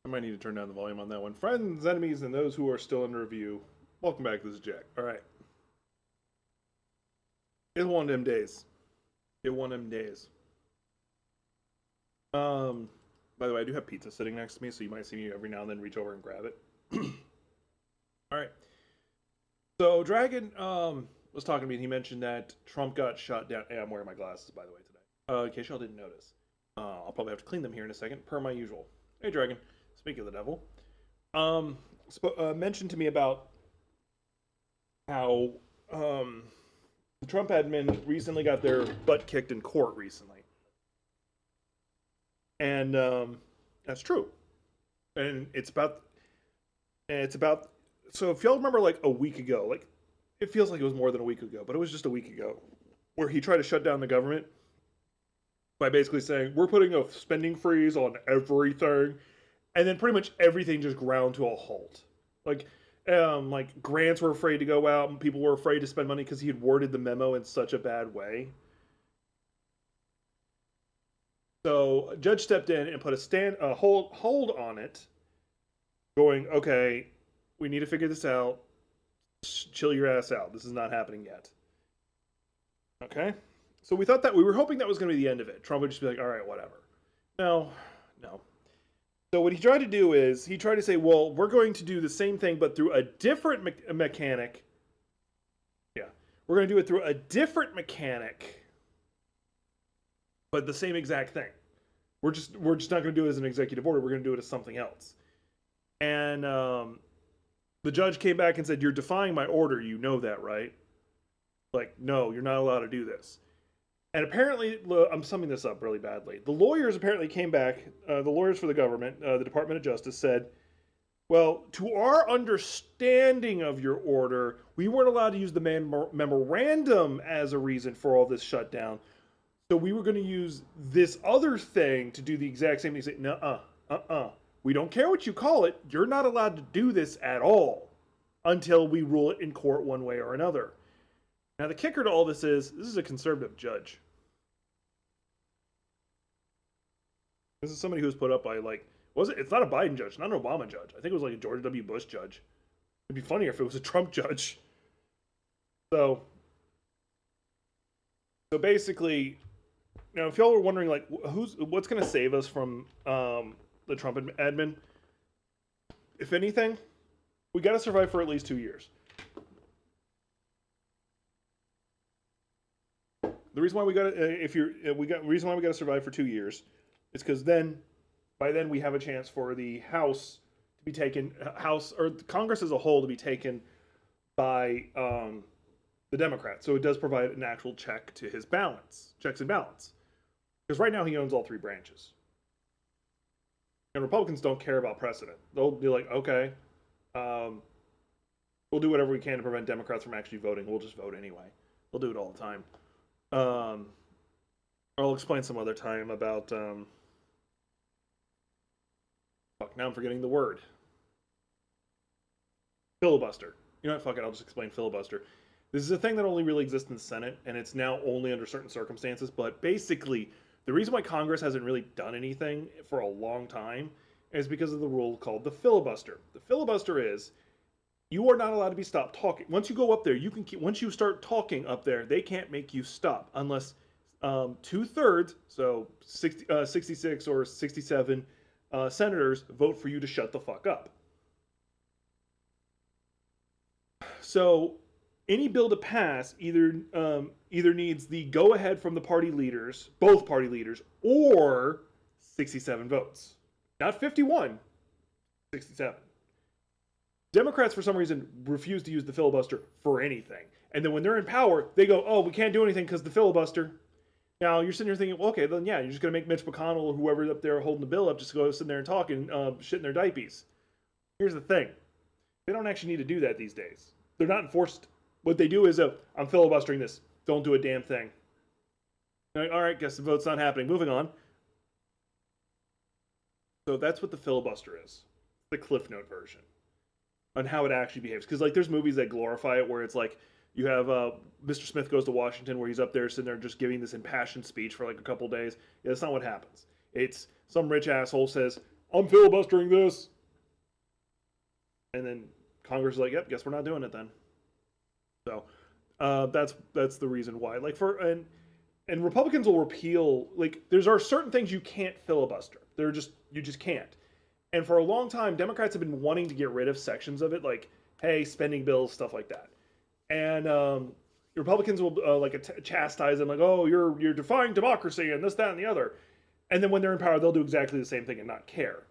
I might need to turn down the volume on that one. Friends, enemies, and those who are still under review. Welcome back. This is Jack. All right. It's one of them days. It one of them days. Um, by the way, I do have pizza sitting next to me, so you might see me every now and then reach over and grab it. All right. So Dragon was talking to me, and he mentioned that Trump got shot down. Hey, I'm wearing my glasses, by the way, today. In case y'all didn't notice. I'll probably have to clean them here in a second, per my usual. Hey, Dragon. Speaking of the devil, mentioned to me about how the Trump admin recently got their butt kicked in court recently, and that's true. And it's about. So if y'all remember, like a week ago, like it feels like it was more than a week ago, but it was just a week ago, where he tried to shut down the government by basically saying we're putting a spending freeze on everything, and then pretty much everything just ground to a halt. Like grants were afraid to go out, and people were afraid to spend money because he had worded the memo in such a bad way. So a judge stepped in and put a hold on it, going, okay, we need to figure this out. Chill your ass out. This is not happening yet. Okay. So we were hoping that was going to be the end of it. Trump would just be like, all right, whatever. No, no. So what he tried to do is he tried to say, well, we're going to do the same thing, but through a different mechanic. Yeah, we're going to do it through a different mechanic, but the same exact thing. We're just not going to do it as an executive order. We're going to do it as something else. And the judge came back and said, "You're defying my order. You know that, right? Like, no, you're not allowed to do this." And apparently, I'm summing this up really badly. The lawyers apparently came back, the lawyers for the government, the Department of Justice said, well, to our understanding of your order, we weren't allowed to use the memorandum as a reason for all this shutdown. So we were going to use this other thing to do the exact same thing. Say, nuh-uh. We don't care what you call it. You're not allowed to do this at all until we rule it in court one way or another. Now, the kicker to all this is a conservative judge. This is somebody who was put up by, like, it's not a Biden judge, not an Obama judge. I think it was like a George W. Bush judge. It'd be funnier if it was a Trump judge. So basically, now if y'all were wondering, like, what's going to save us from the Trump admin, if anything, we got to survive for at least 2 years. The reason why we got to, reason why we got to survive for 2 years is because by then we have a chance for the House to be taken, or Congress as a whole to be taken by the Democrats. So it does provide an actual checks and balance. Because right now he owns all three branches. And Republicans don't care about precedent. They'll be like, okay, we'll do whatever we can to prevent Democrats from actually voting. We'll just vote anyway. They'll do it all the time. I'll explain some other time about fuck, now I'm forgetting the word. Filibuster. You know what? Fuck it. I'll just explain filibuster. This is a thing that only really exists in the Senate, and it's now only under certain circumstances. But basically, the reason why Congress hasn't really done anything for a long time is because of the rule called the filibuster. The filibuster is you are not allowed to be stopped talking. Once you go up there, you can keep. Once you start talking up there, they can't make you stop unless 2/3, so 66 or 67 senators vote for you to shut the fuck up. So any bill to pass either needs the go ahead from the party leaders, both party leaders, or 67 votes, not 51, 67. Democrats, for some reason, refuse to use the filibuster for anything. And then when they're in power, they go, oh, we can't do anything because the filibuster. Now, you're sitting there thinking, well, okay, then yeah, you're just going to make Mitch McConnell or whoever up there holding the bill up just go sit there and talk and shit in their diapers. Here's the thing. They don't actually need to do that these days. They're not enforced. What they do is, I'm filibustering this. Don't do a damn thing. Like, all right, guess the vote's not happening. Moving on. So that's what the filibuster is. The Cliff Note version. On how it actually behaves. Because, like, there's movies that glorify it where it's like, you have Mr. Smith Goes to Washington, where he's up there sitting there just giving this impassioned speech for like a couple days. Yeah, that's not what happens. It's some rich asshole says, I'm filibustering this. And then Congress is like, yep, guess we're not doing it then. So that's the reason why. Like and Republicans will repeal, like there's are certain things you can't filibuster. You just can't. And for a long time, Democrats have been wanting to get rid of sections of it, like, hey, spending bills, stuff like that. And Republicans will chastise them, like, oh, you're defying democracy and this, that, and the other. And then when they're in power, they'll do exactly the same thing and not care.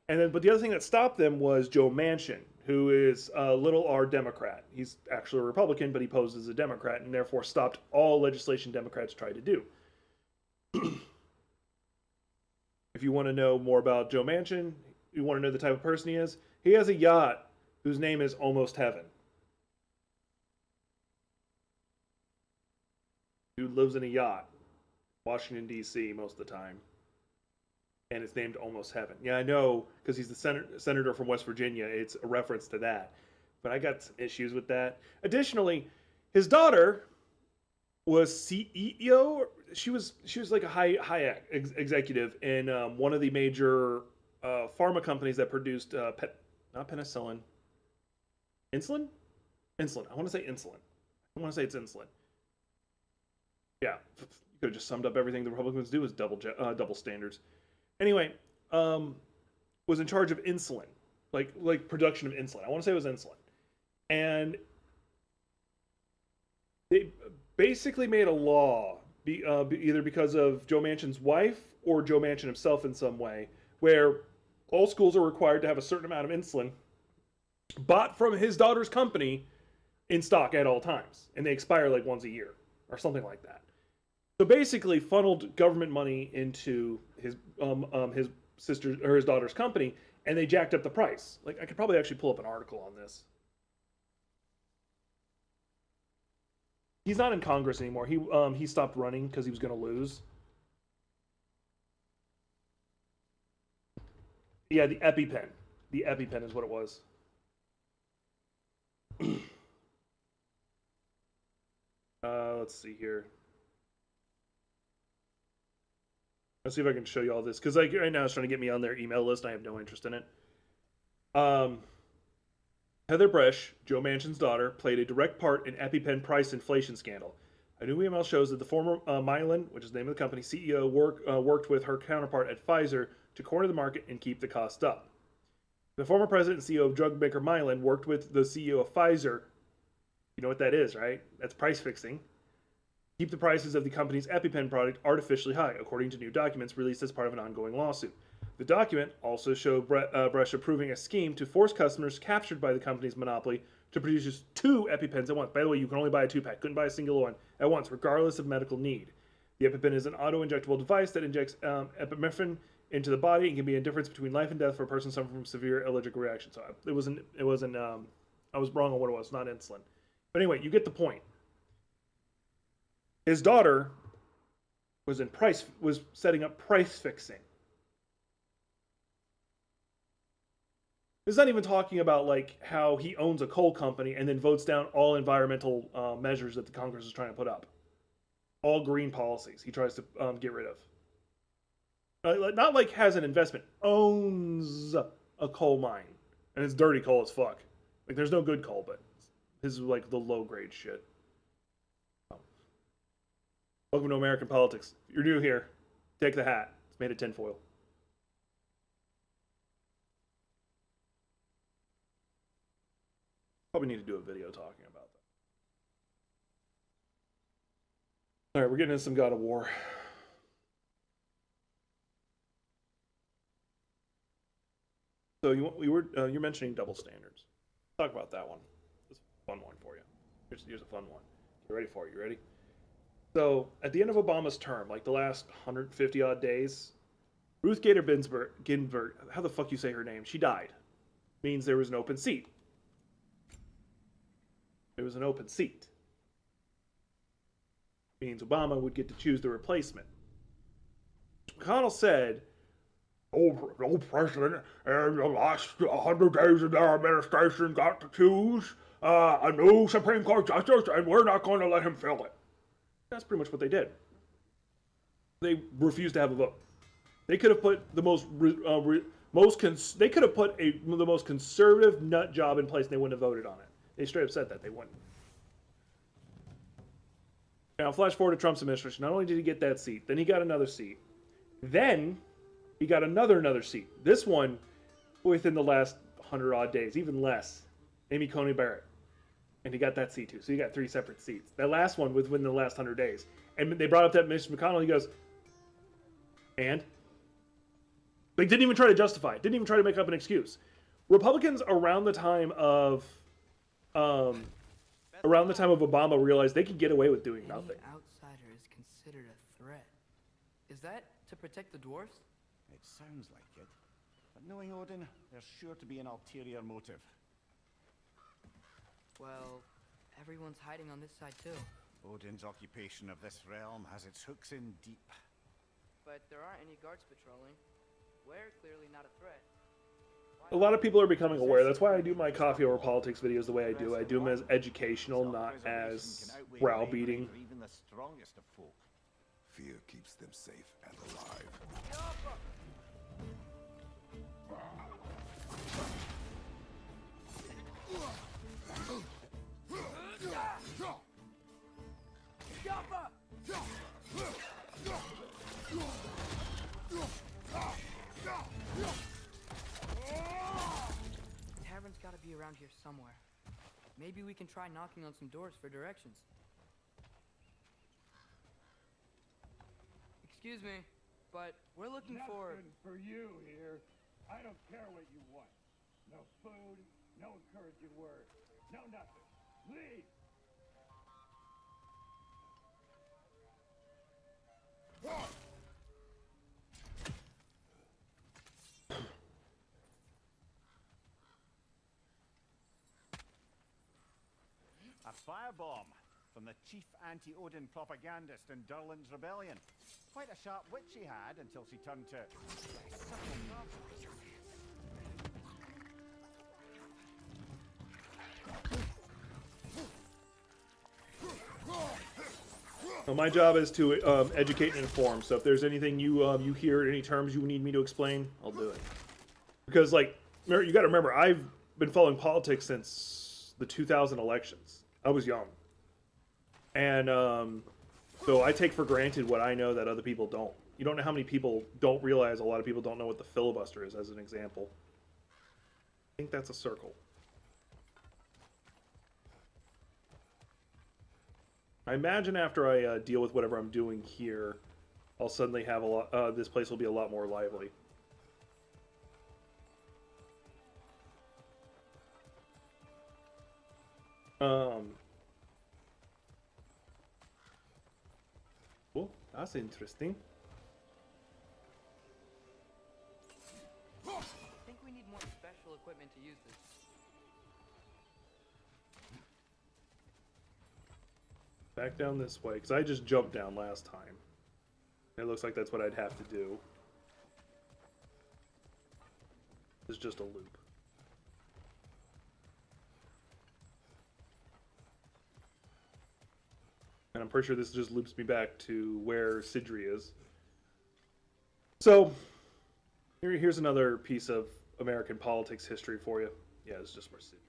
But the other thing that stopped them was Joe Manchin, who is a little R Democrat. He's actually a Republican, but he posed as a Democrat, and therefore stopped all legislation Democrats tried to do. If you want to know more about Joe Manchin, you want to know the type of person he has a yacht whose name is Almost Heaven. Dude lives in a yacht, Washington, D.C. most of the time. And it's named Almost Heaven. Yeah, I know, because he's the senator from West Virginia. It's a reference to that. But I got some issues with that. Additionally, his daughter was CEO. She was like a high executive in one of the major pharma companies that produced not penicillin, insulin. I want to say insulin. I want to say it's insulin. Yeah, you could have just summed up everything the Republicans do as double standards. Anyway, was in charge of insulin, like production of insulin. I want to say it was insulin, and they basically made a law, either because of Joe Manchin's wife or Joe Manchin himself in some way, where all schools are required to have a certain amount of insulin bought from his daughter's company in stock at all times, and they expire like once a year or something like that. So basically, funneled government money into his sister or his daughter's company, and they jacked up the price. Like I could probably actually pull up an article on this. He's not in Congress anymore. He stopped running because he was going to lose. Yeah, the EpiPen. The EpiPen is what it was. Let's see here. Let's see if I can show you all this, because like right now it's trying to get me on their email list. I have no interest in it. Heather Bresch, Joe Manchin's daughter, played a direct part in EpiPen price inflation scandal. A new email shows that the former Mylan, which is the name of the company, CEO, worked with her counterpart at Pfizer to corner the market and keep the cost up. The former president and CEO of drug maker Mylan worked with the CEO of Pfizer. You know what that is, right? That's price fixing. Keep the prices of the company's EpiPen product artificially high, according to new documents released as part of an ongoing lawsuit. The document also showed Bresch approving a scheme to force customers captured by the company's monopoly to produce just 2 EpiPens at once. By the way, you can only buy a 2-pack, couldn't buy a single one at once, regardless of medical need. The EpiPen is an auto-injectable device that injects epinephrine into the body and can be a difference between life and death for a person suffering from severe allergic reaction. So it wasn't. I was wrong on what it was. Not insulin. But anyway, you get the point. His daughter was setting up price fixing. This is not even talking about like how he owns a coal company and then votes down all environmental measures that the Congress is trying to put up. All green policies he tries to get rid of. Not like has an investment, owns a coal mine. And it's dirty coal as fuck. Like there's no good coal, but this is like the low grade shit. Welcome to American politics. If you're new here, take the hat. It's made of tinfoil. Probably need to do a video talking about that. All right, we're getting into some God of War. So you're mentioning double standards. Let's talk about that one. This is a fun one for you. Here's a fun one. You ready for it? You ready? So at the end of Obama's term, like the last 150 odd days, Ruth Bader Ginsburg, how the fuck you say her name? She died. Means there was an open seat. There was an open seat. Means Obama would get to choose the replacement. McConnell said, no president in the last 100 days of their administration got to choose a new Supreme Court justice, and we're not going to let him fill it. That's pretty much what they did. They refused to have a vote. They could have put the most They could have put the most conservative nut job in place and they wouldn't have voted on it. They straight up said that they wouldn't. Now, flash forward to Trump's administration. Not only did he get that seat, then he got another seat. Then he got another seat. This one within the last 100-odd days, even less. Amy Coney Barrett. And he got that seat too. So he got 3 separate seats. That last one was within the last 100 days. And they brought up that Mitch McConnell. He goes, and? They didn't even try to justify it. Didn't even try to make up an excuse. Republicans around the time of Obama realized they could get away with doing nothing. Any outsider is considered a threat. Is that to protect the dwarves? It sounds like it. But knowing Odin, there's sure to be an ulterior motive. Well, everyone's hiding on this side too. Odin's occupation of this realm has its hooks in deep. But there aren't any guards patrolling. We're clearly not a threat. A lot of people are becoming aware. That's why I do my coffee over politics videos the way I do. I do them as educational, not as browbeating. Even the strongest of folk. Fear keeps them safe and alive. Tavern's gotta be around here somewhere. Maybe we can try knocking on some doors for directions. Excuse me, but we're looking for... Nothing for you here. I don't care what you want. No food, no encouraging words, no nothing. Leave! A firebomb from the chief anti-Odin propagandist in Durland's rebellion. Quite a sharp wit she had until she turned to... Well, my job is to educate and inform. So if there's anything you hear, any terms you need me to explain, I'll do it. Because like you got to remember, I've been following politics since the 2000 elections. I was young, and so I take for granted what I know that other people don't. You don't know how many people don't realize. A lot of people don't know what the filibuster is, as an example. I think that's a circle. I imagine after I deal with whatever I'm doing here, I'll suddenly have a lot. This place will be a lot more lively. Well, that's interesting. I think we need more special equipment to use this. Back down this way, because I just jumped down last time. It looks like that's what I'd have to do. It's just a loop. And I'm pretty sure this just loops me back to where Sidri is. So, here's another piece of American politics history for you. Yeah, it's just where Sidri.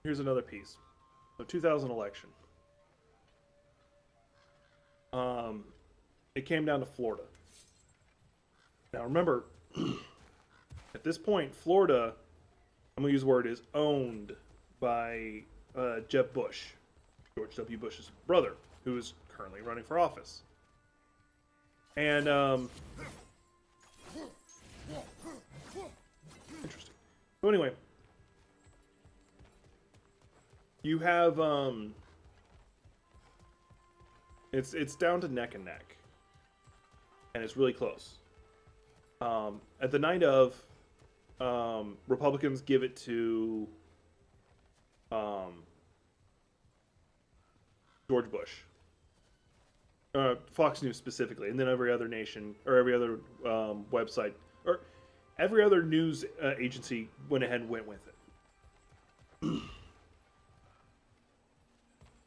Here's another piece. The 2000 election. It came down to Florida. Now remember, at this point, Florida, I'm going to use the word, is owned by Jeb Bush, George W. Bush's brother, who is currently running for office. And, interesting. So anyway, you have, it's down to neck and neck. And it's really close. At the night of, Republicans give it to, George Bush. Fox News specifically, and then every other nation, or every other website, or every other news agency went ahead and went with it.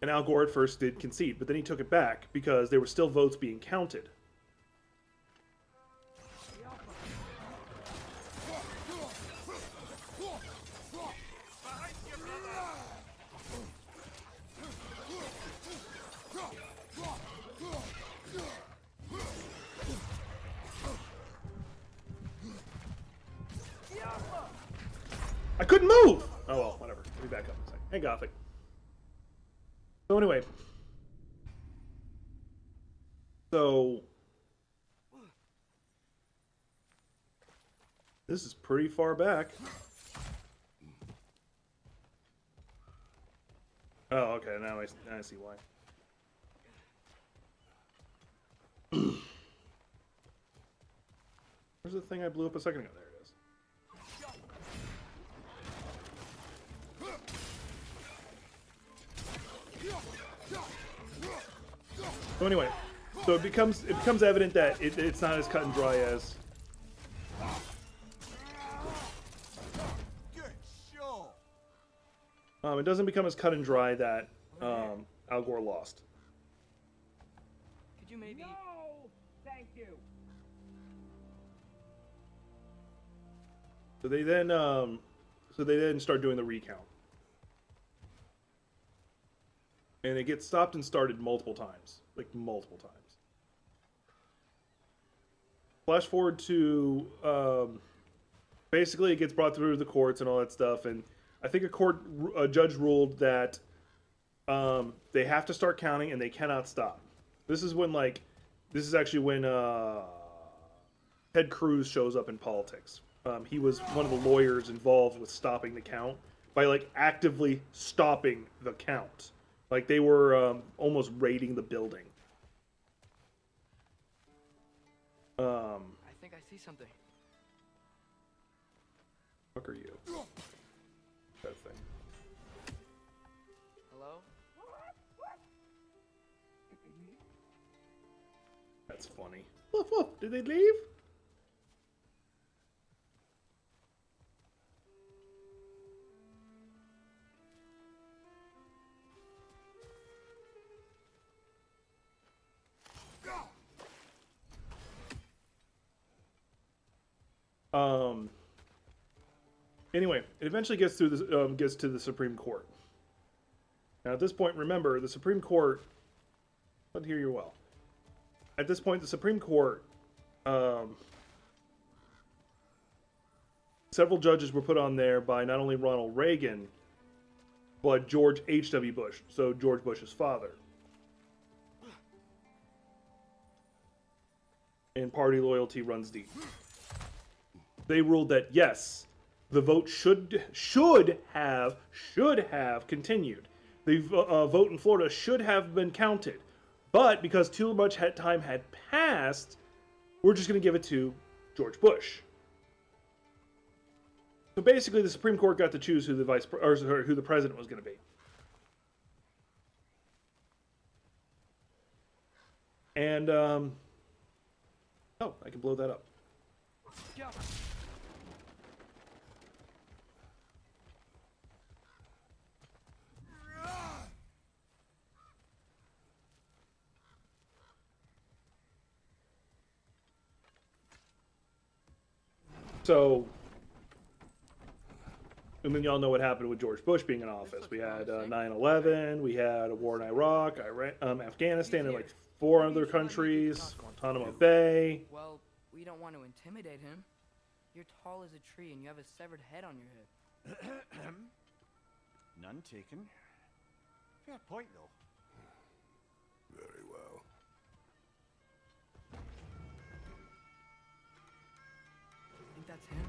And Al Gore at first did concede, but then he took it back because there were still votes being counted. couldn't move! Oh well, whatever. Let me back up a second. Hey, Gothic. So anyway. So... This is pretty far back. Oh, okay, now I see why. Where's the thing I blew up a second ago? There it is. So anyway, so it becomes evident that it's not as cut and dry as. Good show. It doesn't become as cut and dry that Al Gore lost. Could you maybe... No! Thank you! So they then start doing the recount, and it gets stopped and started multiple times, like multiple times. Flash forward to basically it gets brought through the courts and all that stuff, and I think a judge ruled that they have to start counting and they cannot stop. This is actually when Ted Cruz shows up in politics. He was one of the lawyers involved with stopping the count by like actively stopping the count. Like they were almost raiding the building. I think I see something. Fuck are you? That thing. Hello? That's funny. Woof woof. Did they leave? Anyway, it eventually gets to the Supreme Court. Now, at this point, remember the Supreme Court. Let me hear you well. At this point, the Supreme Court, several judges were put on there by not only Ronald Reagan, but George H.W. Bush, so George Bush's father. And party loyalty runs deep. They ruled that yes, the vote should have continued. The vote in Florida should have been counted, but because too much time had passed, we're just going to give it to George Bush. So basically, the Supreme Court got to choose who the who the president was going to be. And oh, I can blow that up. Go. So, and then y'all know what happened with George Bush being in office. We had 9/11, we had a war in Iraq, Afghanistan, and like 4 other countries, Guantanamo Bay. Well, we don't want to intimidate him. You're tall as a tree and you have a severed head on your head. None taken. Fair point, though. Very well. Think that's him?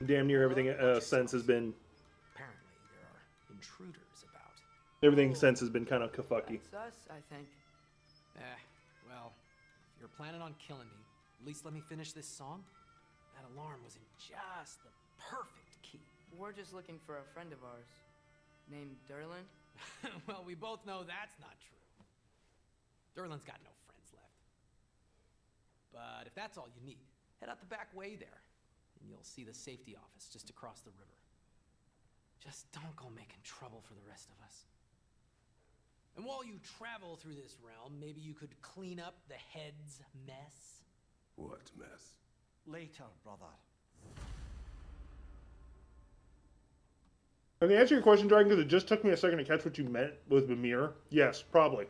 Damn near everything since has been Apparently, there are intruders about. everything since has been kind of kafucky. That's us, I think. Well, if you're planning on killing me, at least let me finish this song. That alarm was in just the perfect key. We're just looking for a friend of ours named Derlin. Well, we both know that's not true. Derlin's got no friends left. But if that's all you need, head out the back way there, and you'll see the safety office just across the river. Just don't go making trouble for the rest of us. And while you travel through this realm, maybe you could clean up the head's mess. What mess? Later, brother. And to answer your question, Dragon, because it just took me a second to catch what you meant with Mimir, yes, probably.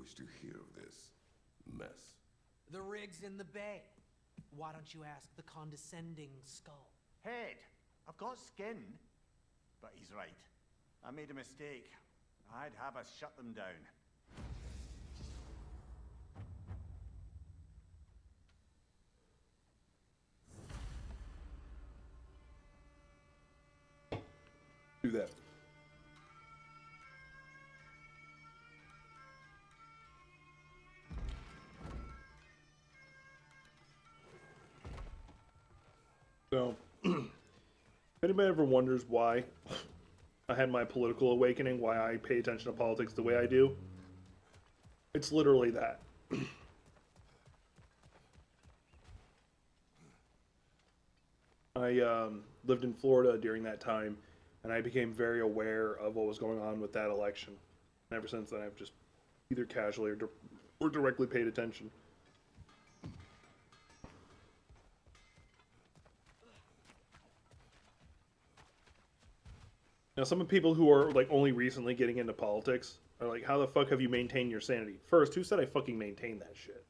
wish to hear of this mess. The rig's in the bay. Why don't you ask the condescending skull? Head, I've got skin. But he's right. I made a mistake. I'd have us shut them down. Do that. So, if anybody ever wonders why I had my political awakening, why I pay attention to politics the way I do, it's literally that. I lived in Florida during that time, and I became very aware of what was going on with that election. And ever since then, I've just either casually or directly paid attention. Now, some of the people who are like only recently getting into politics are like, how the fuck have you maintained your sanity? First, who said I fucking maintained that shit?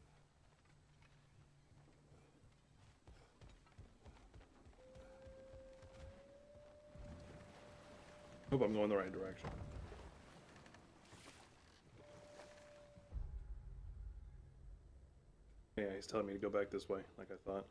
Hope I'm going the right direction. Yeah, he's telling me to go back this way, like I thought.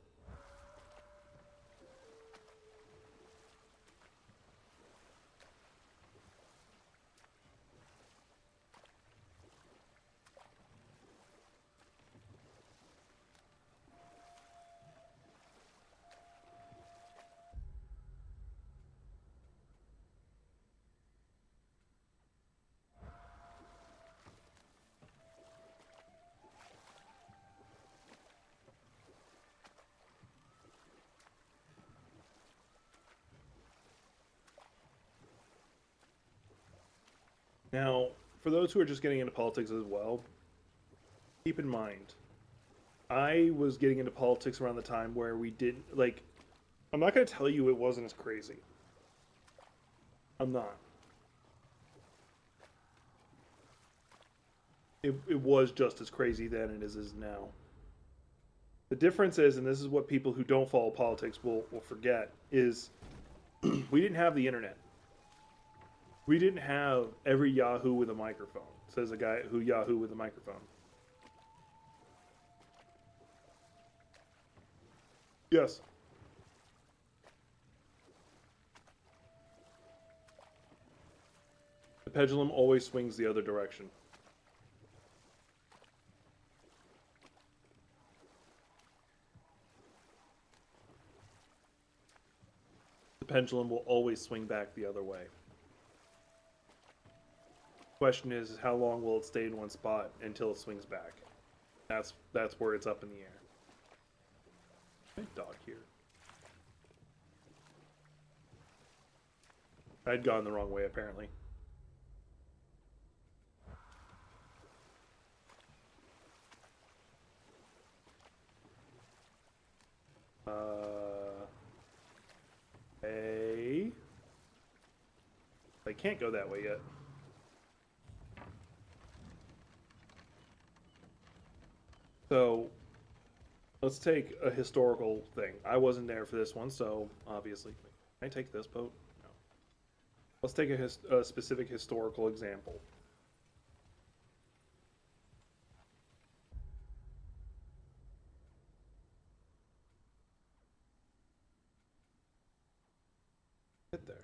Now, for those who are just getting into politics as well, keep in mind, I was getting into politics around the time where we didn't, like, I'm not going to tell you it wasn't as crazy. I'm not. It was just as crazy then as it is now. The difference is, and this is what people who don't follow politics will forget, is we didn't have the internet. We didn't have every Yahoo with a microphone, says a guy who Yahoo with a microphone. Yes. The pendulum always swings the other direction. The pendulum will always swing back the other way. Question is, how long will it stay in one spot until it swings back? That's where it's up in the air. Big dog here. I'd gone the wrong way apparently. Hey. I can't go that way yet. So, let's take a historical thing. I wasn't there for this one, so obviously. Can I take this boat? No. Let's take a specific historical example. Get there.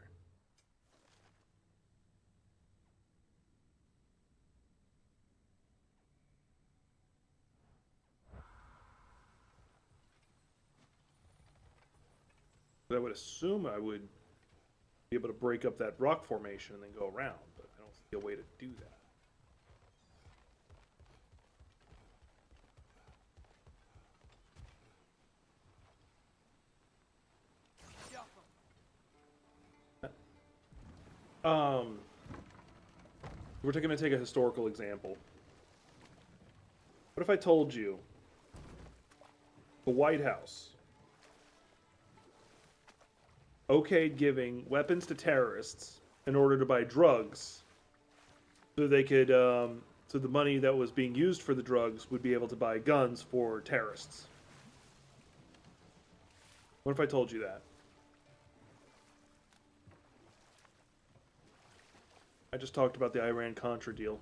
I would assume I would be able to break up that rock formation and then go around, but I don't see a way to do that. We're going to take a historical example. What if I told you the White House okayed giving weapons to terrorists in order to buy drugs so they could So the money that was being used for the drugs would be able to buy guns for terrorists. What if I told you that? I just talked about the Iran-Contra deal.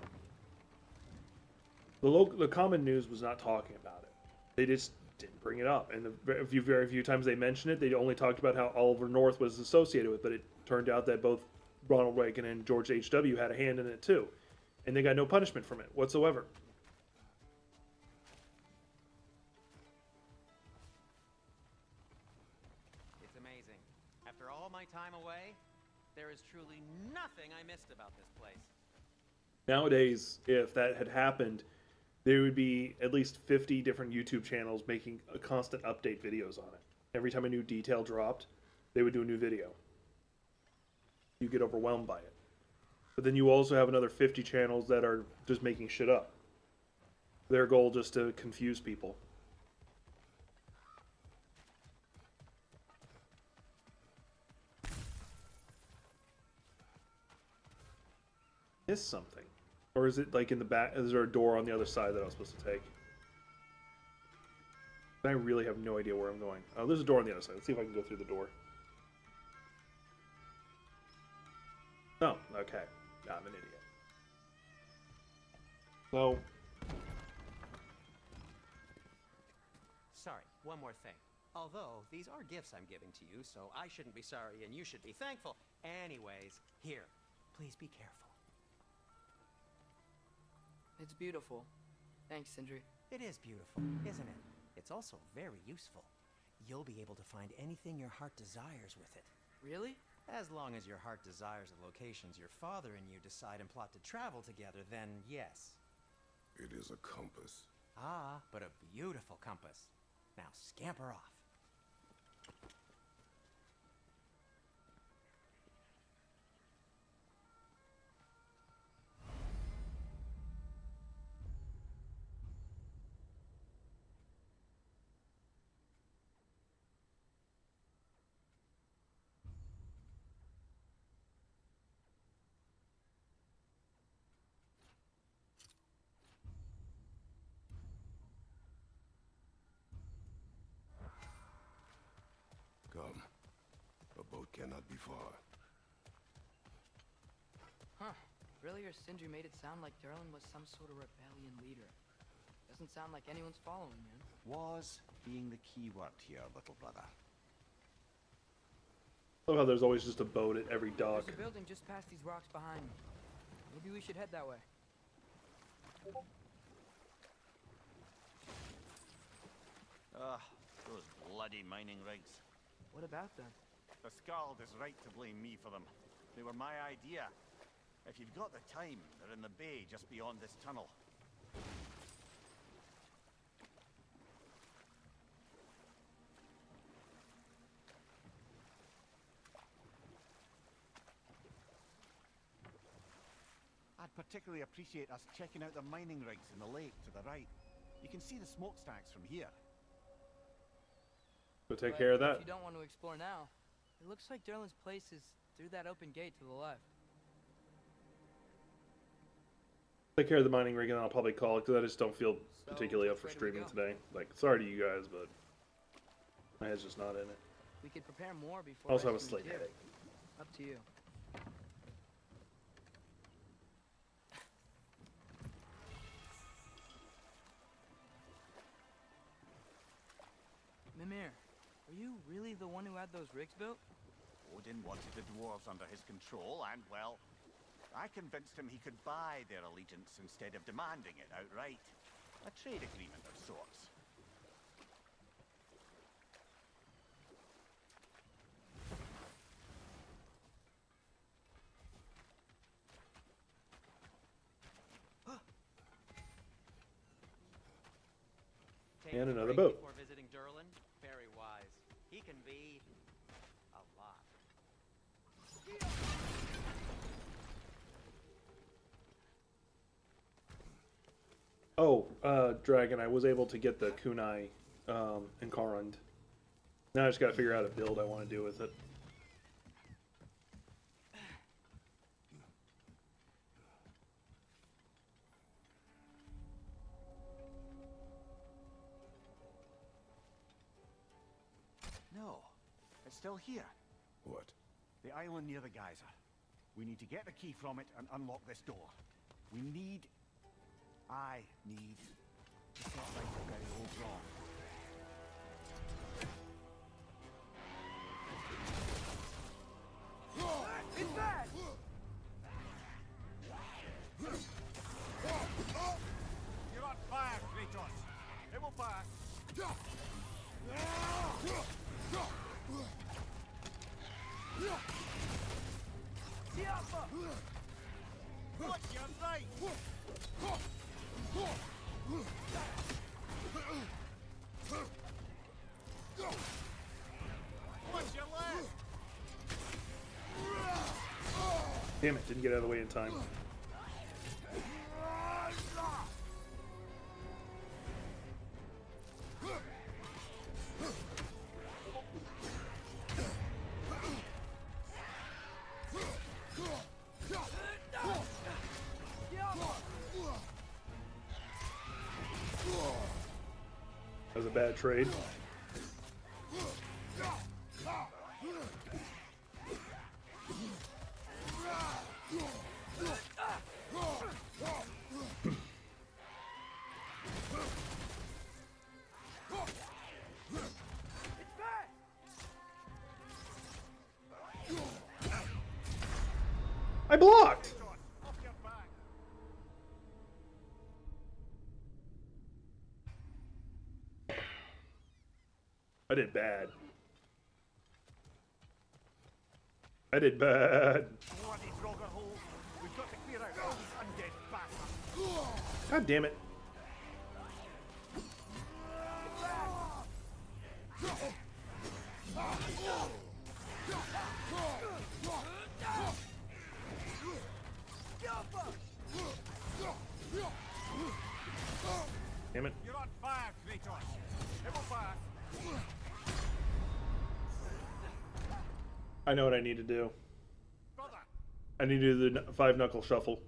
The common news was not talking about it. They just didn't bring it up. And the very few times they mentioned it, they only talked about how Oliver North was associated with. But it turned out that both Ronald Reagan and George H.W. had a hand in it too. And they got no punishment from it whatsoever. It's amazing. After all my time away, there is truly nothing I missed about this place. Nowadays, if that had happened, there would be at least 50 different YouTube channels making a constant update videos on it. Every time a new detail dropped, they would do a new video. You get overwhelmed by it. But then you also have another 50 channels that are just making shit up. Their goal just to confuse people. Is something. Or is it like in the back? Is there a door on the other side that I was supposed to take? I really have no idea where I'm going. Oh, there's a door on the other side. Let's see if I can go through the door. Oh, okay. Nah, I'm an idiot. So, Sorry, one more thing. Although, these are gifts I'm giving to you, so I shouldn't be sorry and you should be thankful. Anyways, here, please be careful. It's beautiful. Thanks, Sindri. It is beautiful, isn't it? It's also very useful. You'll be able to find anything your heart desires with it. Really? As long as your heart desires the locations your father and you decide and plot to travel together, then yes. It is a compass. Ah, but a beautiful compass. Now scamper off. Come. A boat cannot be far. Huh. Earlier, Sindri made it sound like Durlin was some sort of rebellion leader. Doesn't sound like anyone's following him. Was being the key word here, little brother. I love how there's always just a boat at every dock. There's a building just past these rocks behind me. Maybe we should head that way. Ah, those bloody mining rigs. What about them? The Skald is right to blame me for them. They were my idea. If you've got the time, they're in the bay just beyond this tunnel. I'd particularly appreciate us checking out the mining rigs in the lake to the right. You can see the smokestacks from here. So take But care of that. If you don't want to explore now, it looks like Durlin's place is through that open gate to the left. Take care of the mining rig and I'll probably call it because I just don't feel So, particularly up which for way do we streaming go? today. Like, sorry to you guys, but my head's just not in it. We could prepare more before. I also have a rescuing slight Tyr. headache. Up to you. Mimir, are you really the one who had those rigs built? Odin wanted the dwarves under his control, and, well, I convinced him he could buy their allegiance instead of demanding it outright. A trade agreement of sorts. Taking And a another break boat. Before visiting Durlin, very wise. He can be a lot. Oh, Dragon, I was able to get the kunai in Karund. Now I just gotta figure out a build I want to do with it. It's still here. What? The island near the geyser. We need to get the key from it and unlock this door. I need to set right a very old wrong. It's back! You're on fire, Kratos. It will pass. What's your right? What's your left? Damn it, didn't get out of the way in time. That was a bad trade. I blocked! Off your back. I did bad. I did bad. Bloody Draugr holes. We've got to clear out all these undead bastards. God damn it. Damn it. You're on fire, Kratos. It will pass. I know what I need to do. Brother. I need to do the 5-knuckle shuffle.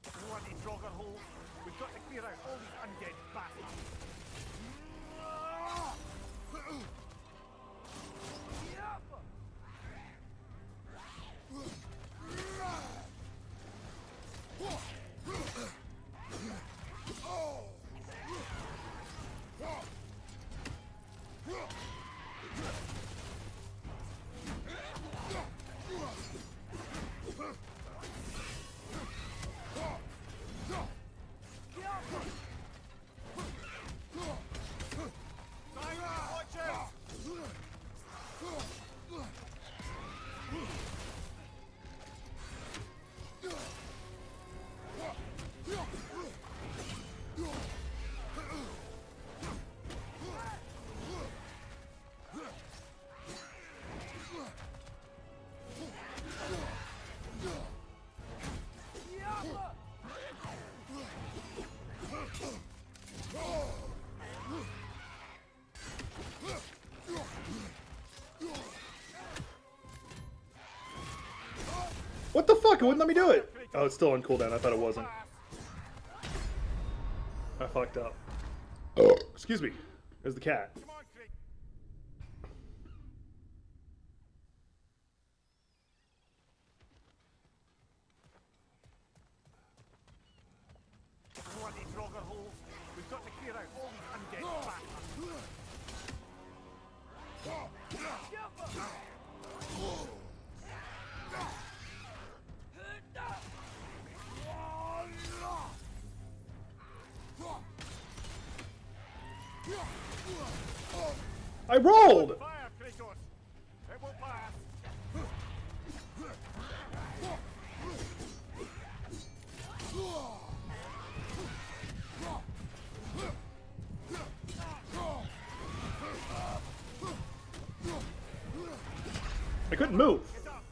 Bloody Draugr holes. We've got to clear out all these undead bastards. What the fuck? It wouldn't let me do it! Oh, it's still on cooldown. I thought it wasn't. I fucked up. Oh, excuse me. There's the cat. Come on, Kratos. Bloody Draugr holes. We've got to clear out all these undead bastards. I rolled! Fire, Kratos. It will pass. I couldn't move. Get up,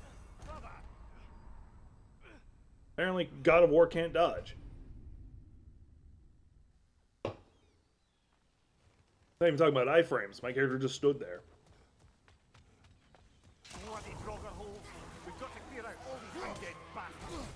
brother. Apparently, God of War can't dodge. Not even talking about iframes. My character just stood there. Bloody Draugr holes. We've got to clear out all these undead bastards.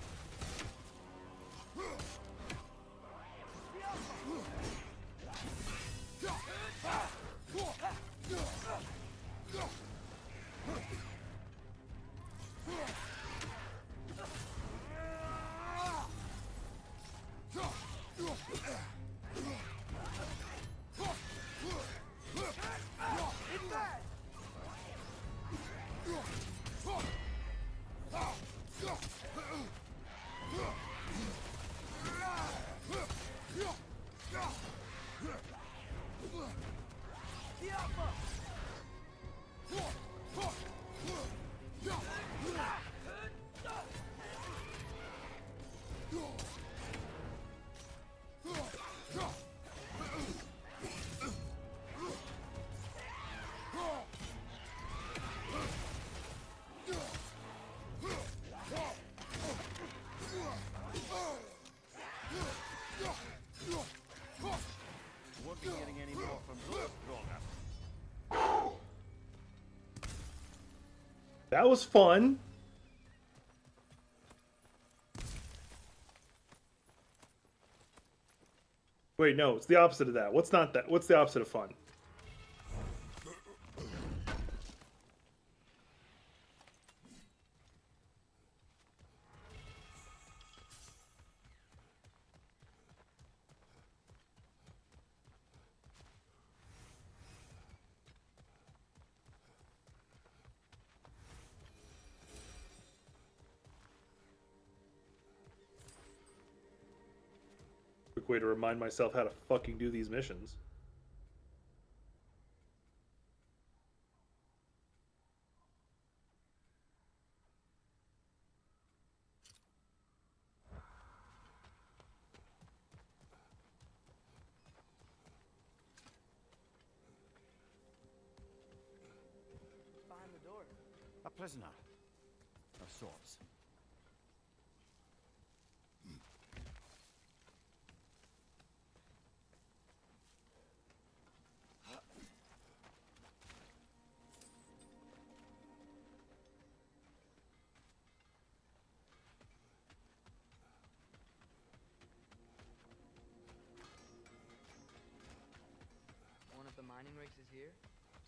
That was fun. Wait, no, it's the opposite of that. What's not that? What's the opposite of fun? Quick way to remind myself how to fucking do these missions. Behind the door. A prisoner. Of sorts. One of the mining rigs is here.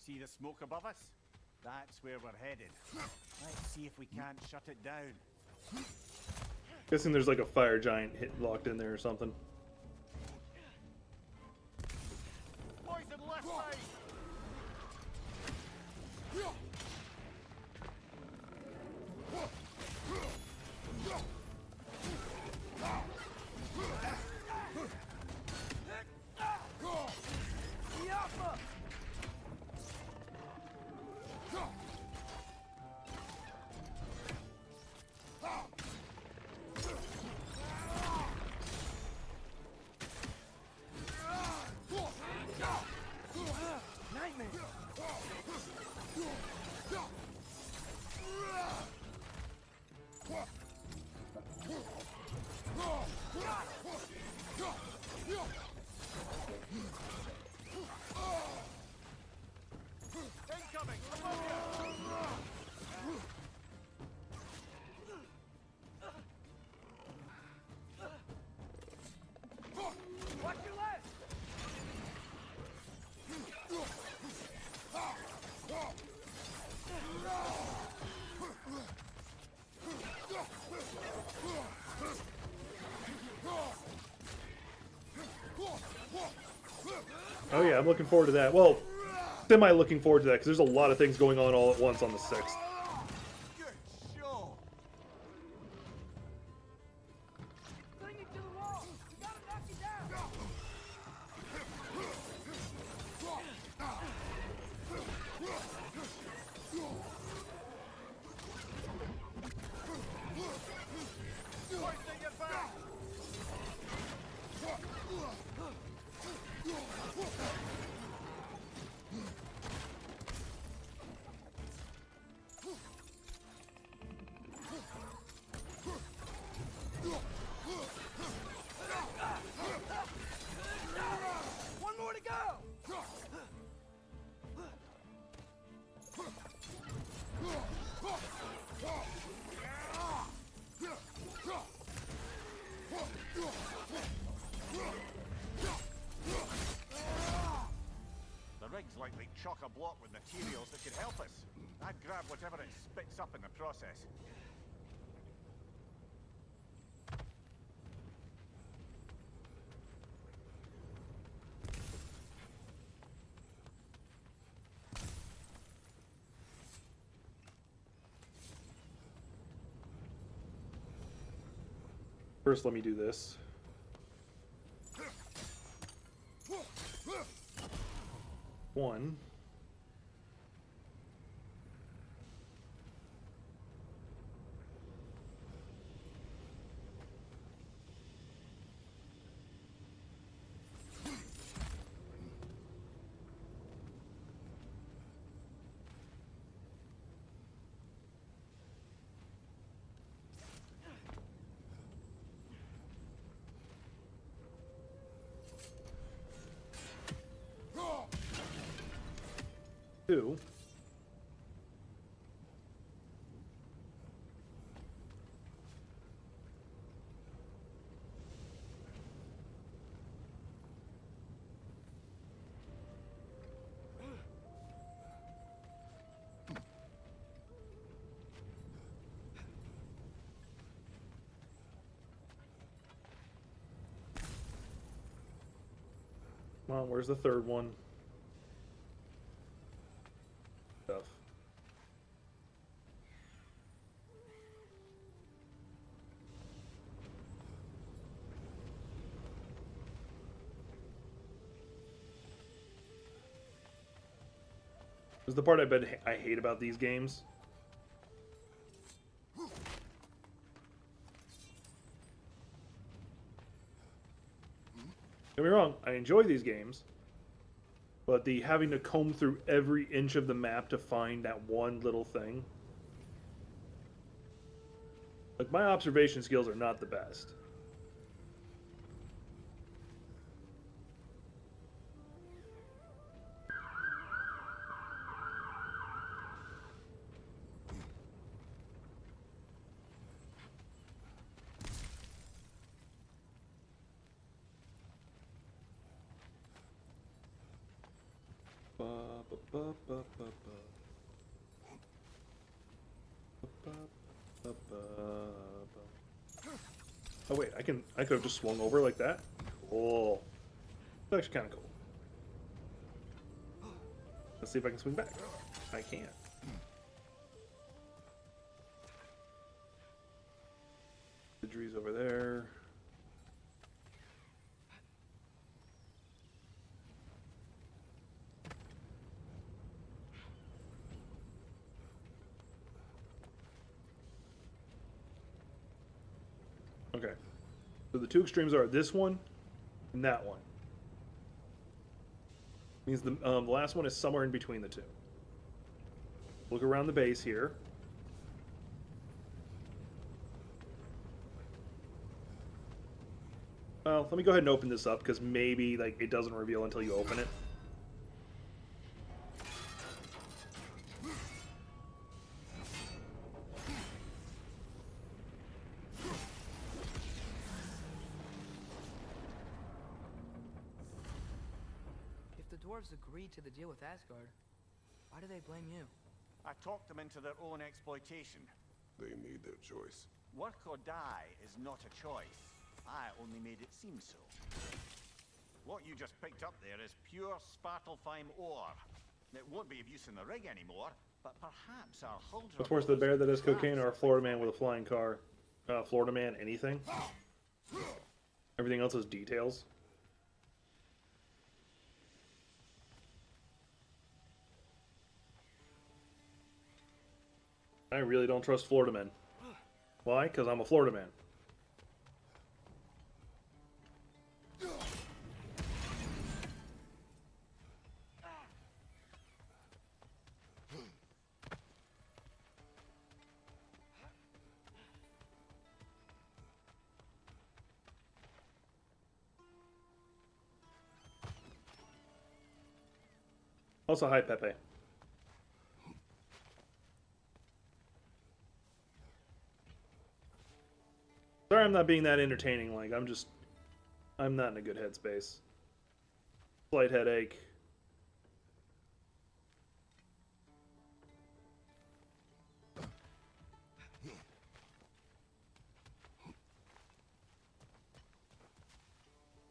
See the smoke above us? That's where we're headed. Let's see if we can't shut it down. Guessing there's like a fire giant hit locked in there or something. Poison left side! Incoming! Above you! Watch your left! Oh yeah, I'm looking forward to that. Well, semi looking forward to that because there's a lot of things going on all at once on the 6th. Good show! Cling it to the wall! We gotta knock you down! Hoisting it back! One more to go! The rig's likely chock-a-block with materials that could help us. I'd grab whatever it spits up in the process. First, let me do this. One. Two. Come on, where's the third one? Stuff. This is the part I hate about these games. Don't get me wrong, I enjoy these games, but the having to comb through every inch of the map to find that one little thing. Like, my observation skills are not the best. Oh wait, I could have just swung over like that. Cool. That's actually kind of cool. Let's see if I can swing back. I can't. The tree's over there. Okay. So the two extremes are this one and that one. Means the last one is somewhere in between the two. Look around the base here. Well, let me go ahead and open this up because maybe like it doesn't reveal until you open it. If the dwarves agreed to the deal with Asgard, why do they blame you? I talked them into their own exploitation. They made their choice. Work or die is not a choice. I only made it seem so. What you just picked up there is pure Svartalfheim ore. It won't be of use in the rig anymore, but perhaps our hull... What's worse, the bear that has cocaine or a Florida man with a flying car? Florida man, anything? Everything else is details. I really don't trust Florida men. Why? Because I'm a Florida man. Also, hi, Pepe. Sorry I'm not being that entertaining, like, I'm not in a good headspace. Slight headache.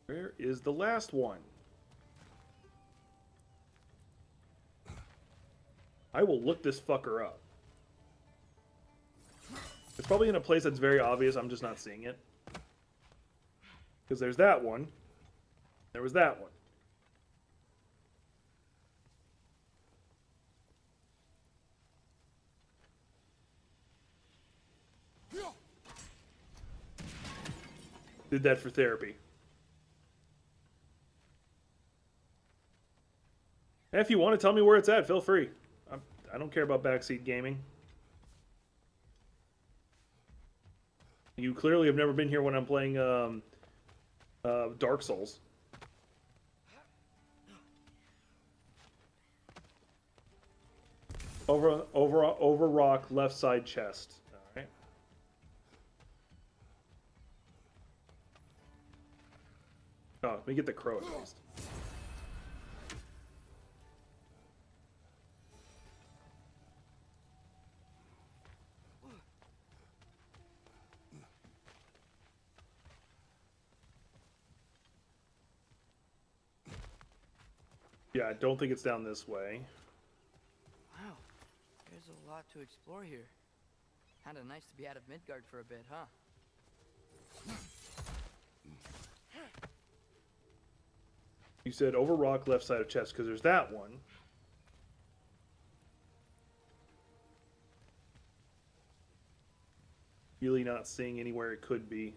Where is the last one? I will look this fucker up. It's probably in a place that's very obvious, I'm just not seeing it. Because there's that one. There was that one. Did that for therapy. And if you want to tell me where it's at, feel free. I don't care about backseat gaming. You clearly have never been here when I'm playing Dark Souls. Over rock, left side chest. All right. Oh, let me get the crow at least. Yeah, I don't think it's down this way. Wow, there's a lot to explore here. Kinda nice to be out of Midgard for a bit, huh? You said over rock, left side of chest, because there's that one. Really not seeing anywhere it could be.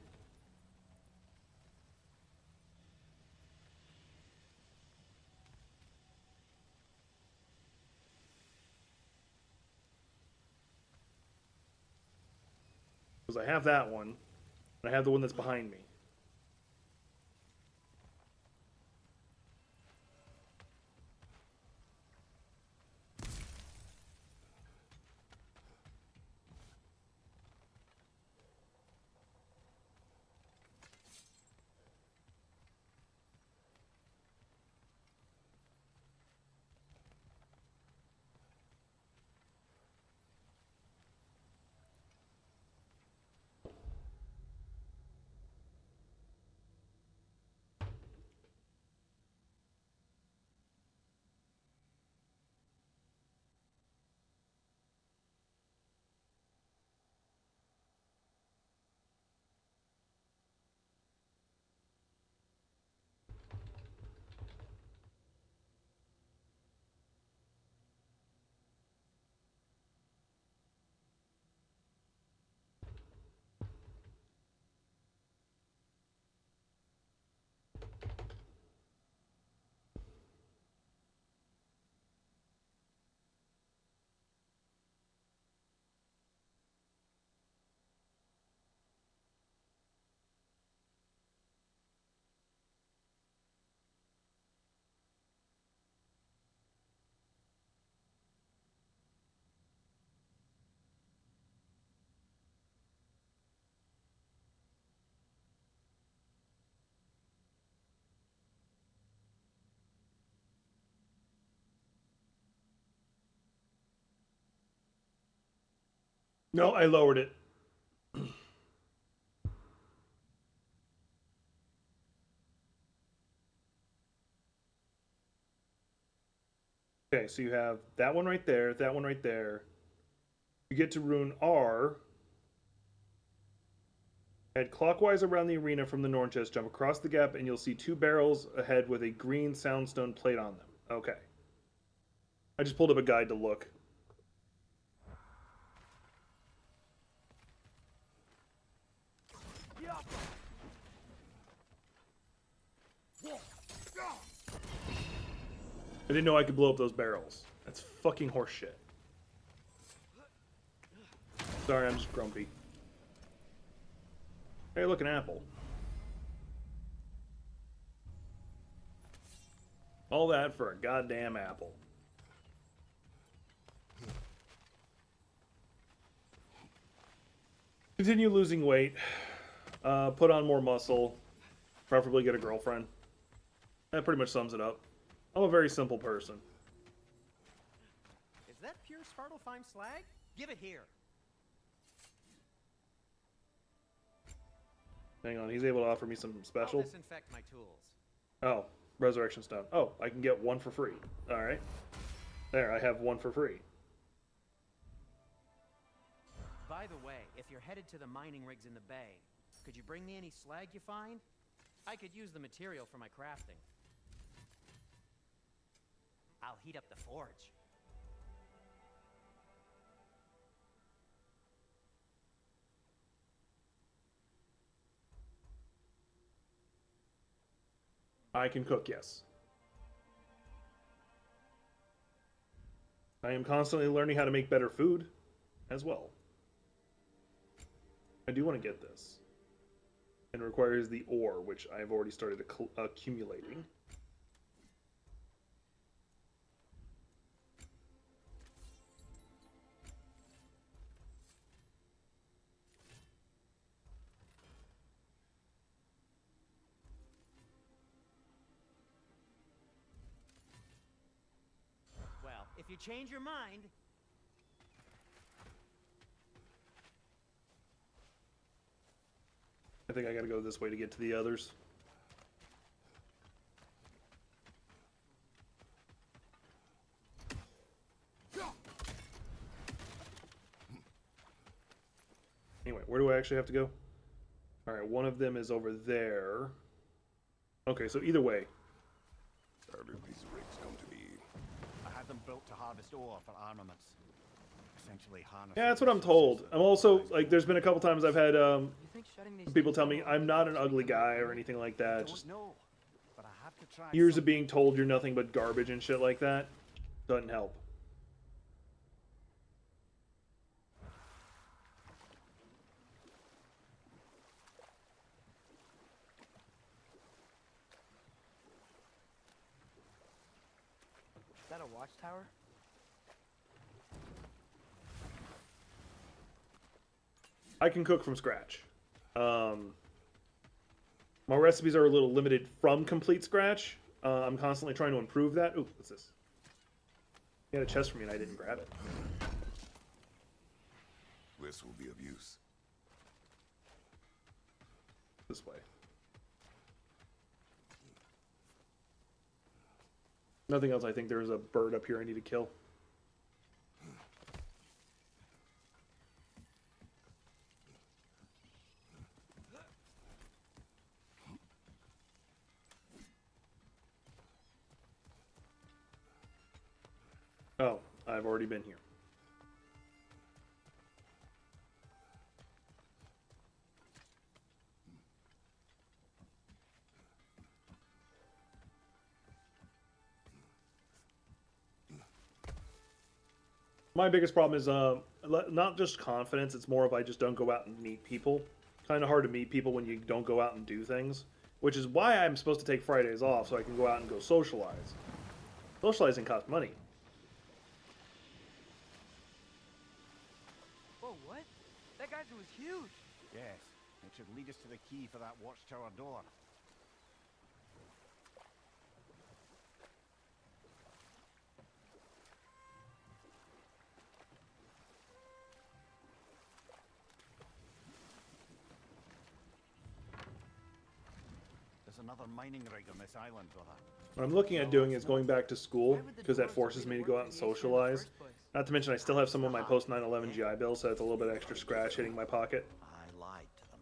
Because I have that one, and I have the one that's behind me. No, I lowered it. Okay, so you have that one right there, that one right there. You get to rune R. Head clockwise around the arena from the Norn chest, jump across the gap, and you'll see 2 barrels ahead with a green soundstone plate on them. Okay. I just pulled up a guide to look. I didn't know I could blow up those barrels. That's fucking horseshit. Sorry, I'm just grumpy. Hey, look, an apple. All that for a goddamn apple. Continue losing weight. Put on more muscle. Preferably get a girlfriend. That pretty much sums it up. I'm a very simple person. Is that pure Svartalfheim slag? Give it here. Hang on, he's able to offer me some special. I'll disinfect my tools. Oh, resurrection stone. Oh, I can get 1 for free. Alright. There, I have 1 for free. By the way, if you're headed to the mining rigs in the bay, could you bring me any slag you find? I could use the material for my crafting. I'll heat up the forge. I can cook, yes. I am constantly learning how to make better food as well. I do want to get this. And it requires the ore, which I've already started accumulating. Well, if you change your mind, I think I gotta go this way to get to the others. Anyway, where do I actually have to go? Alright, one of them is over there. Okay, so either way. How did these rigs come to be? I had them built to harvest ore for armaments. Essentially harness. Yeah, that's what I'm told. I'm also, like, there's been a couple times I've had You think shutting these people things tell me down I'm not an will ugly make them guy better? or anything like I that. don't Just know, but I have to try. years of something. being told you're nothing but garbage and shit like that doesn't help. Is that a watchtower? I can cook from scratch. My recipes are a little limited from complete scratch. I'm constantly trying to improve that. Ooh, what's this? You had a chest for me and I didn't grab it. This will be of use. This way. Nothing else. I think there's a bird up here I need to kill. Oh, I've already been here. My biggest problem is not just confidence, it's more of I just don't go out and meet people. Kind of hard to meet people when you don't go out and do things, which is why I'm supposed to take Fridays off so I can go out and go socialize. Socializing costs money. Whoa, what? That geyser was huge. Yes, it should lead us to the key for that watchtower door. There's another mining rig on this island, brother. What I'm looking at doing is going back to school because that forces me to go out and socialize. Not to mention I still have some of my post 9/11 GI Bill, so that's a little bit extra scratch hitting my pocket. I lied to them.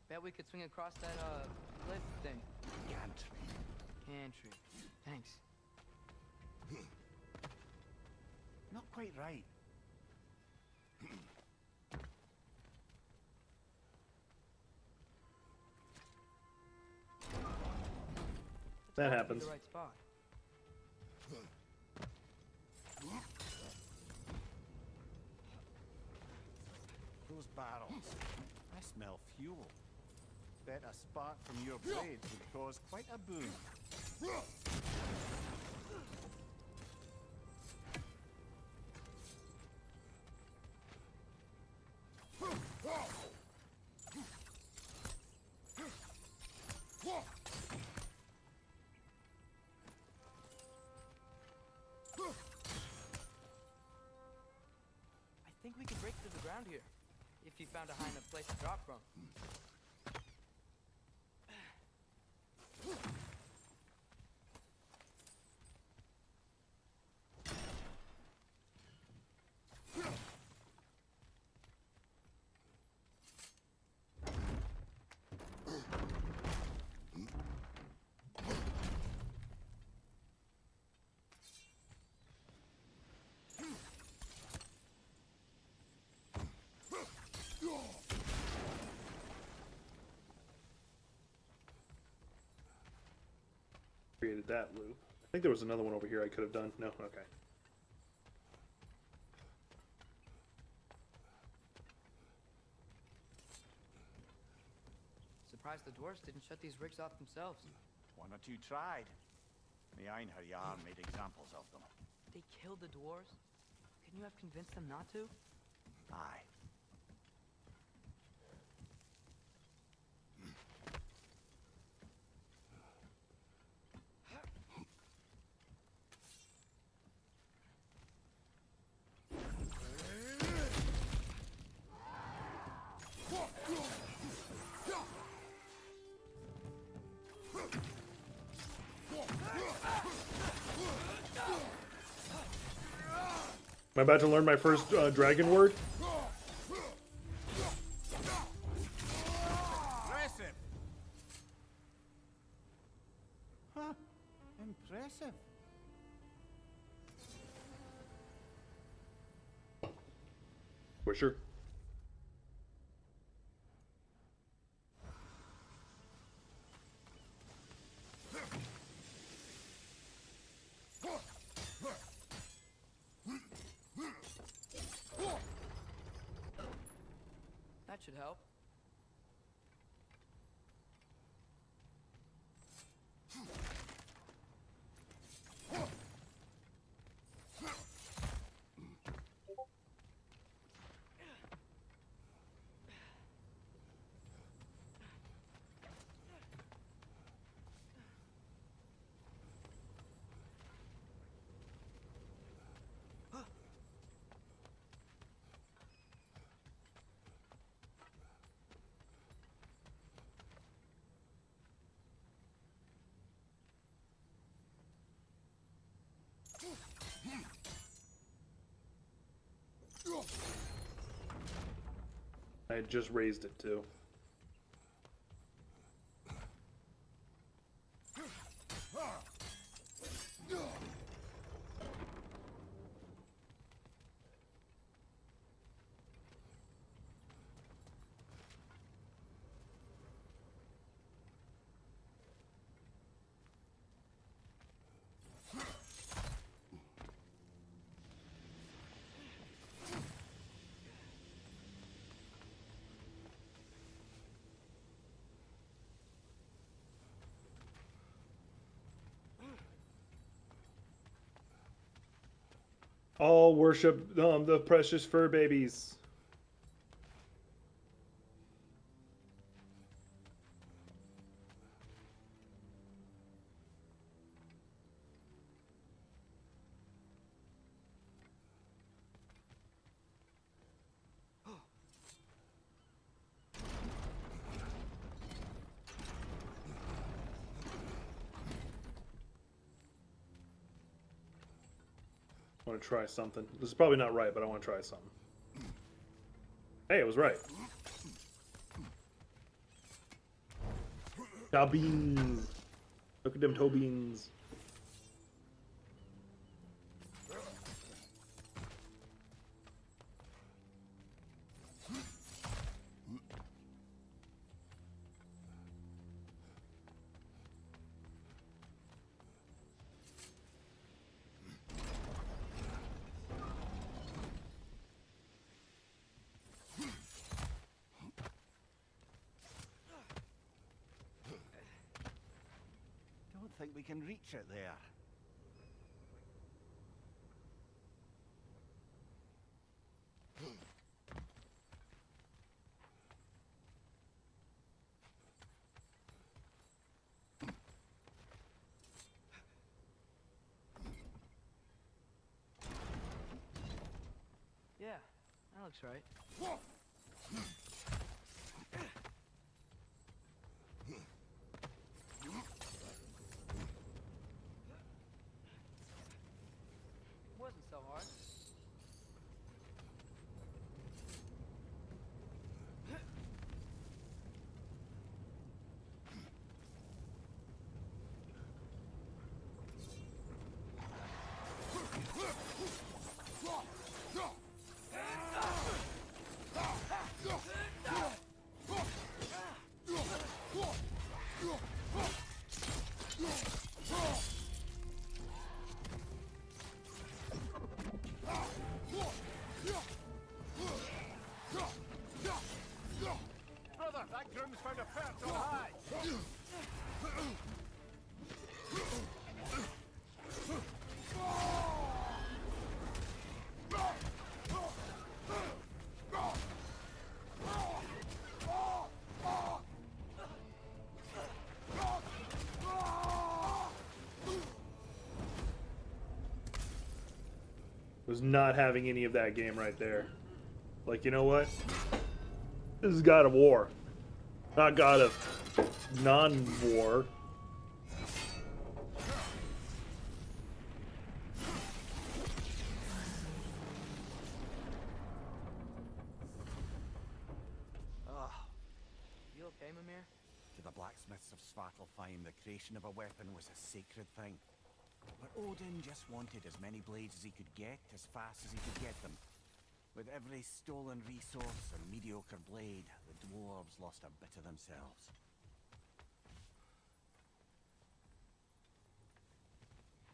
Bet we could swing across that, cliff thing. Can't. Pantry. Thanks. Not quite right. That Gotta be happens. The right spot. Those barrels. I smell fuel. Bet a spark from your blades would cause quite a boom. I think we could break through the ground here, if you found a high enough place to drop from. Created that loop. I think there was another one over here I could have done. No, okay. Surprised the dwarves didn't shut these rigs off themselves. One or two tried. The Einherjar made examples of them. They killed the dwarves? Couldn't you have convinced them not to? Aye. Am I about to learn my first dragon word? Impressive! Huh. Impressive. Wisher. That should help. I had just raised it too. All worship the precious fur babies. I want to try something. This is probably not right, but I want to try something. Hey, it was right. Cow beans. Look at them toe beans. Don't think we can reach it there. Yeah, that looks right. Wasn't so hard. Was not having any of that game right there. Like, you know what? This is God of War. Not God of non-war. You okay, Mimir? To the blacksmiths of Svartalfheim, the creation of a weapon was a sacred thing. But Odin just wanted as many blades as he could get, as fast as he could get them. With every stolen resource and mediocre blade, the dwarves lost a bit of themselves.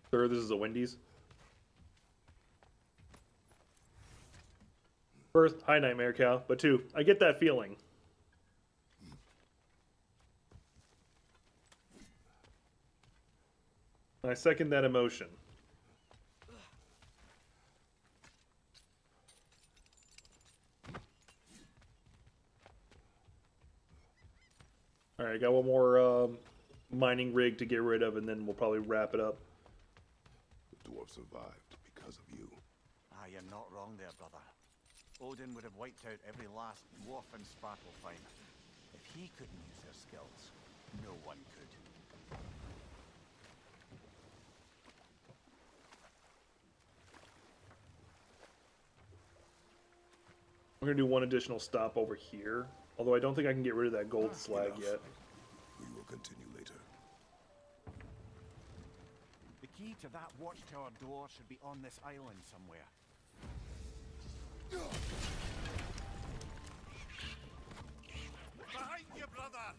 Sir, this is a Wendy's. First, hi Nightmare Cow. But two, I get that feeling. I second that emotion. Alright, got one more mining rig to get rid of, and then we'll probably wrap it up. The dwarf survived because of you. Ah, you're not wrong there, brother. Odin would have wiped out every last dwarf in Svartalfheim. If he couldn't use their skills, no one could. We're gonna do one additional stop over here. Although I don't think I can get rid of that gold slag Enough. yet. We will continue later. The key to that watchtower door should be on this island somewhere. Behind you, brother!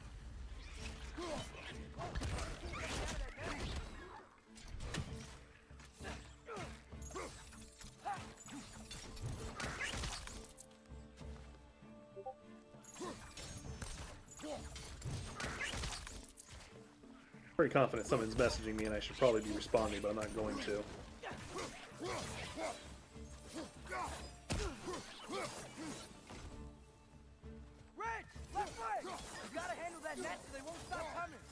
Pretty confident someone's messaging me and I should probably be responding, but I'm not going to. Red! Left leg! You gotta handle that net so they won't stop coming!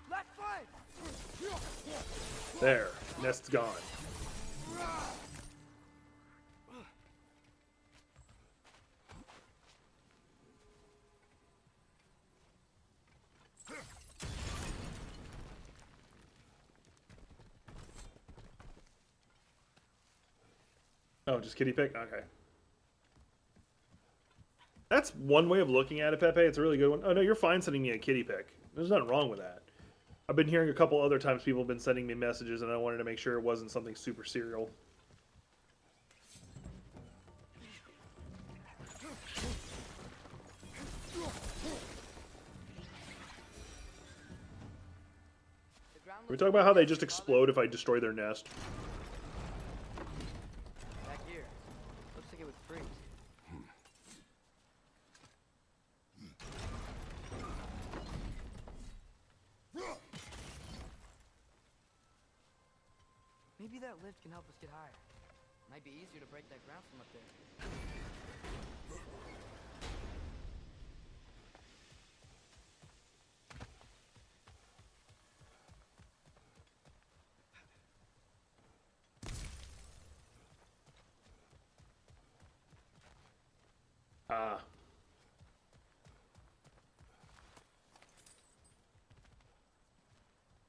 Left flank! There, nest's gone. Oh, just kitty pick? Okay. That's one way of looking at it, Pepe. It's a really good one. Oh, no, you're fine sending me a kitty pick. There's nothing wrong with that. I've been hearing a couple other times people have been sending me messages, and I wanted to make sure it wasn't something super serial. Can we talk about how they just explode if I destroy their nest? Back here. Looks like it would freeze. Maybe that lift can help us get higher. Might be easier to break that ground from up there. Ah.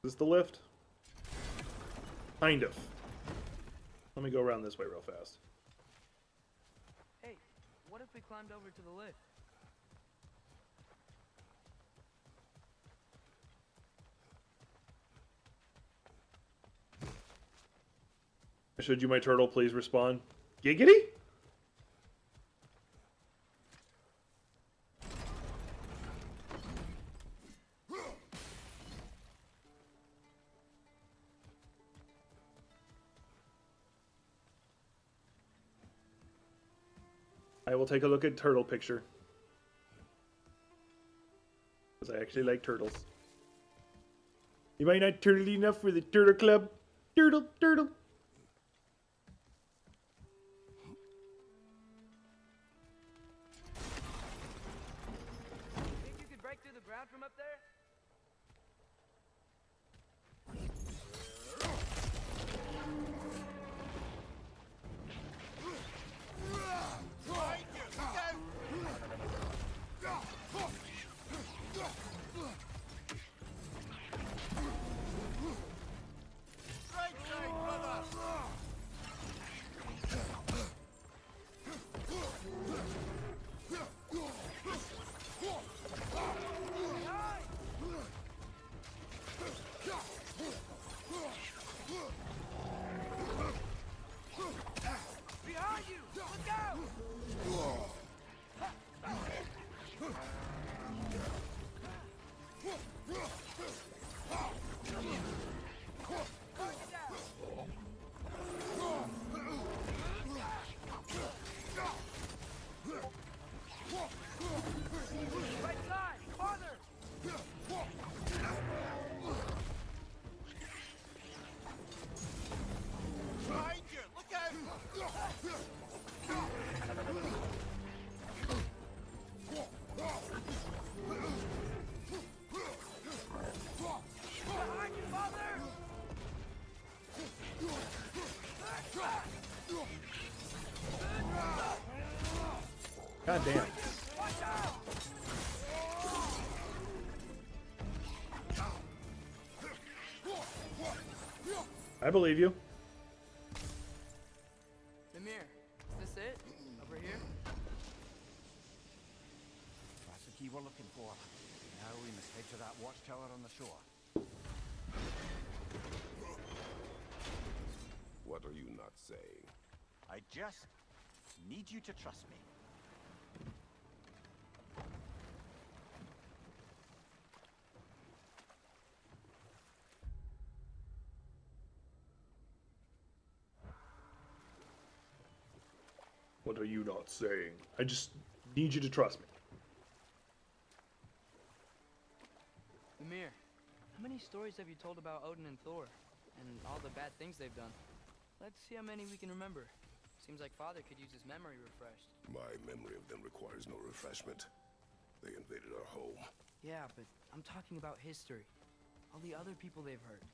Is this the lift? Kind of. Let me go around this way real fast. Hey, what if we climbed over to the lift? Should you, my turtle, please respond? Giggity? I will take a look at turtle picture. Because I actually like turtles. You might not turtle enough for the turtle club. Turtle, turtle. Think you could break through the ground from up there? God damn. I believe you. Mimir, is this it? Over here? That's the key we're looking for. Now we must head to that watchtower on the shore. What are you not saying? I just need you to trust me. What are you not saying? I just need you to trust me. Mimir, how many stories have you told about Odin and Thor? And all the bad things they've done? Let's see how many we can remember. Seems like Father could use his memory refreshed. My memory of them requires no refreshment. They invaded our home. Yeah, but I'm talking about history. All the other people they've hurt.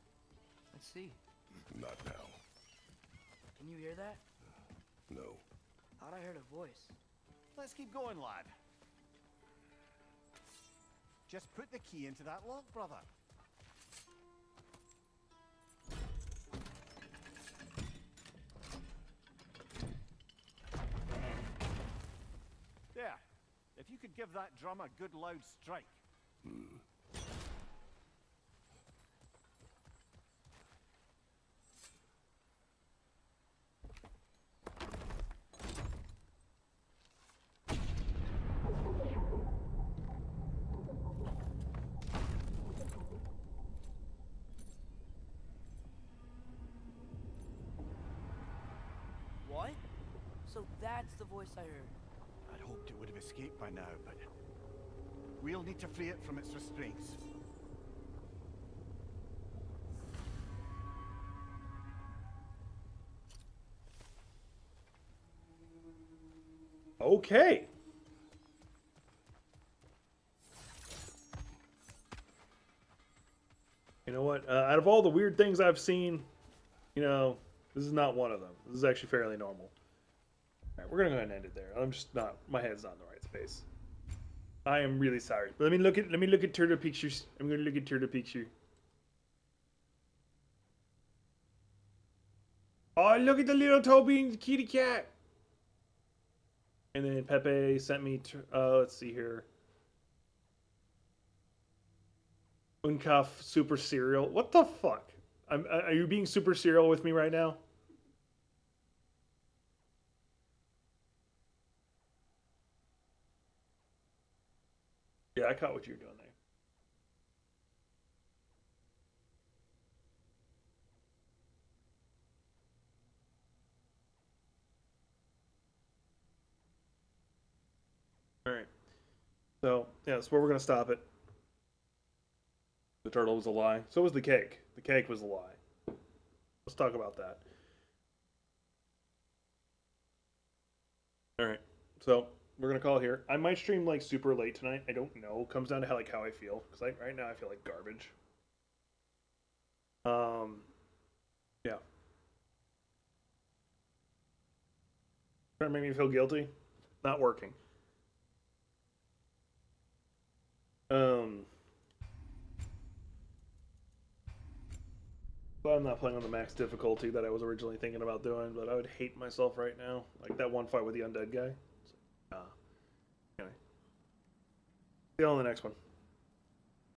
Let's see. Not now. Can you hear that? No. Thought I heard a voice. Let's keep going, lad. Just put the key into that lock, brother. There. If you could give that drum a good loud strike. What? So that's the voice I heard. I'd hoped it would have escaped by now, but we'll need to free it from its restraints. Okay. You know what? Out of all the weird things I've seen, you know, this is not one of them. This is actually fairly normal. All right, we're gonna go ahead and end it there. I'm just not. My head's not in the right space. I am really sorry. But let me look at turtle pictures. I'm gonna look at turtle picture. Oh, look at the little Toby and kitty cat. And then Pepe sent me to, let's see here. Unkaf Super Cereal. What the fuck? Are you being super serial with me right now? Yeah, I caught what you were doing there. Alright. So, yeah, that's where we're going to stop it. The turtle was a lie. So was the cake. The cake was a lie. Let's talk about that. Alright. So, we're going to call it here. I might stream, like, super late tonight. I don't know. It comes down to how I feel. Because right now I feel like garbage. Yeah. Trying to make me feel guilty. Not working. But I'm not playing on the max difficulty that I was originally thinking about doing, but I would hate myself right now. Like that one fight with the undead guy. Anyway. See you on the next one.